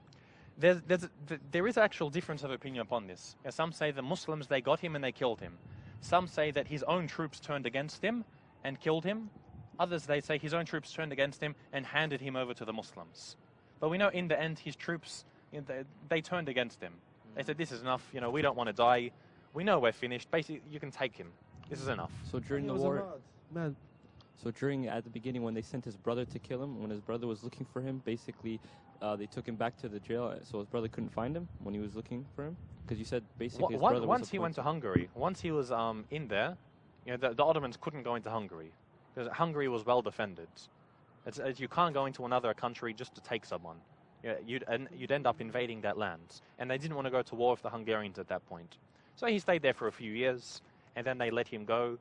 There is actual difference of opinion upon this. Some say the Muslims, they got him and they killed him. Some say that his own troops turned against him and killed him. Others, they say his own troops turned against him and handed him over to the Muslims. But we know in the end, his troops, they turned against him. They said, this is enough, we don't want to die. We know we're finished. Basically, you can take him. This is enough. So during He the was a war, man. so at the beginning when they sent his brother to kill him, when his brother was looking for him, basically they took him back to the jail, so his brother couldn't find him when he was looking for him. Because you said basically his brother was Once he went to Hungary, once he was in there, the Ottomans couldn't go into Hungary because Hungary was well defended. You can't go into another country just to take someone. You'd end up invading that land, and they didn't want to go to war with the Hungarians at that point. So he stayed there for a few years, and then they let him go.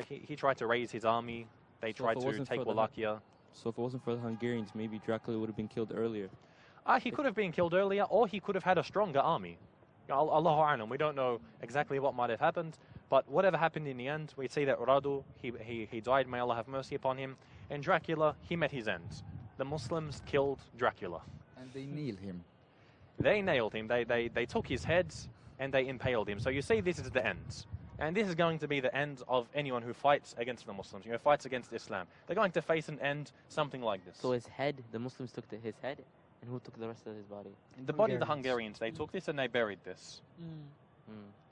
He tried to raise his army. They So if tried it to wasn't take for the Wallachia. So if it wasn't for the Hungarians, maybe Dracula would have been killed earlier. He could have been killed earlier, or he could have had a stronger army. Allahu A'lam, we don't know exactly what might have happened, but whatever happened in the end, we see that Radu, he died, may Allah have mercy upon him, and Dracula, he met his end. The Muslims killed Dracula. And they nail him. They nailed him, they took his head, and they impaled him. So you see, this is the end. And this is going to be the end of anyone who fights against the Muslims, fights against Islam. They're going to face an end, something like this. So his head, the Muslims took his head, and who took the rest of his body? The body of the Hungarians, they took this and they buried this.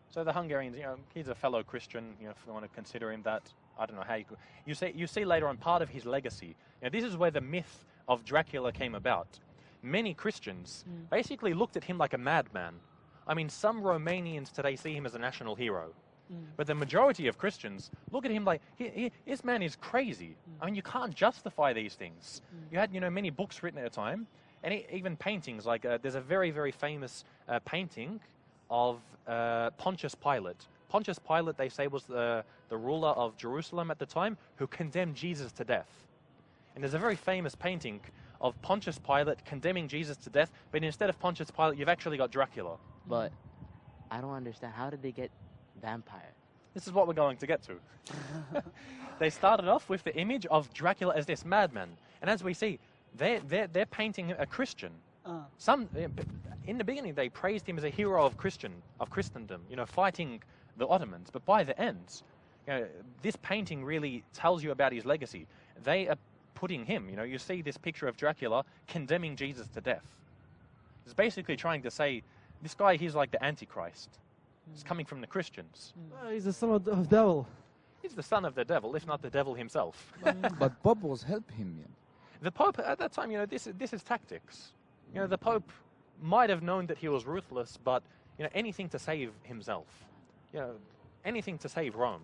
So the Hungarians, he's a fellow Christian, if you want to consider him that. I don't know how you see later on part of his legacy. This is where the myth of Dracula came about. Many Christians basically looked at him like a madman. I mean, some Romanians today see him as a national hero. But the majority of Christians look at him like, this man is crazy. I mean, you can't justify these things. You had, many books written at a time, and even paintings. Like, there's a very, very famous painting of Pontius Pilate. Pontius Pilate, they say, was the ruler of Jerusalem at the time who condemned Jesus to death. And there's a very famous painting of Pontius Pilate condemning Jesus to death, but instead of Pontius Pilate, you've actually got Dracula. But I don't understand. How did they get vampire? This is what we're going to get to. They started off with the image of Dracula as this madman. And as we see, they're painting a Christian. In the beginning, they praised him as a hero of Christendom, fighting the Ottomans. But by the end, this painting really tells you about his legacy. They are putting him, you see this picture of Dracula condemning Jesus to death. It's basically trying to say, this guy, he's like the Antichrist. It's coming from the Christians. He's the son of the devil. He's the son of the devil, if not the devil himself. But Bob was helping him. The Pope, at that time, this is tactics. The Pope might have known that he was ruthless, but, anything to save himself. Anything to save Rome.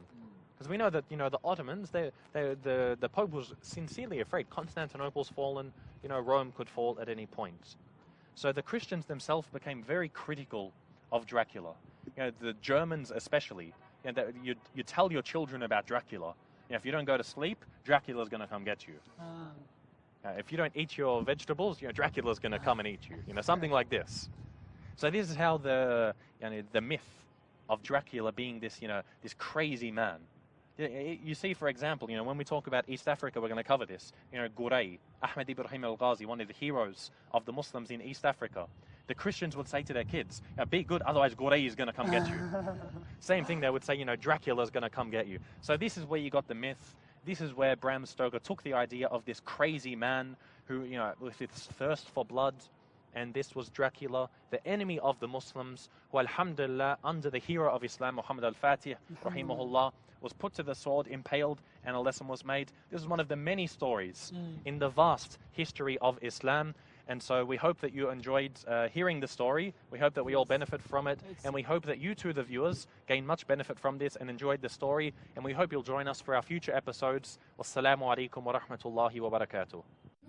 Because we know that, the Ottomans, the Pope was sincerely afraid. Constantinople's fallen, Rome could fall at any point. So the Christians themselves became very critical of Dracula. The Germans especially. You tell your children about Dracula. If you don't go to sleep, Dracula's going to come get you. If you don't eat your vegetables, Dracula's going to come and eat you. Something like this. So this is how the myth of Dracula being this, this crazy man. You see, for example, when we talk about East Africa, we're going to cover this. Guray, Ahmed Ibrahim al-Ghazi, one of the heroes of the Muslims in East Africa. The Christians would say to their kids, be good, otherwise Guray is going to come get you. Same thing, they would say, Dracula is going to come get you. So this is where you got the myth. This is where Bram Stoker took the idea of this crazy man who, with his thirst for blood, and this was Dracula, the enemy of the Muslims, who, alhamdulillah, under the hero of Islam, Muhammad al-Fatih, rahimahullah, was put to the sword, impaled, and a lesson was made. This is one of the many stories in the vast history of Islam. And so we hope that you enjoyed hearing the story. We hope that we all benefit from it. And we hope that you too, the viewers, gain much benefit from this and enjoyed the story. And we hope you'll join us for our future episodes. Wassalamu alaikum wa rahmatullahi wa barakatuh.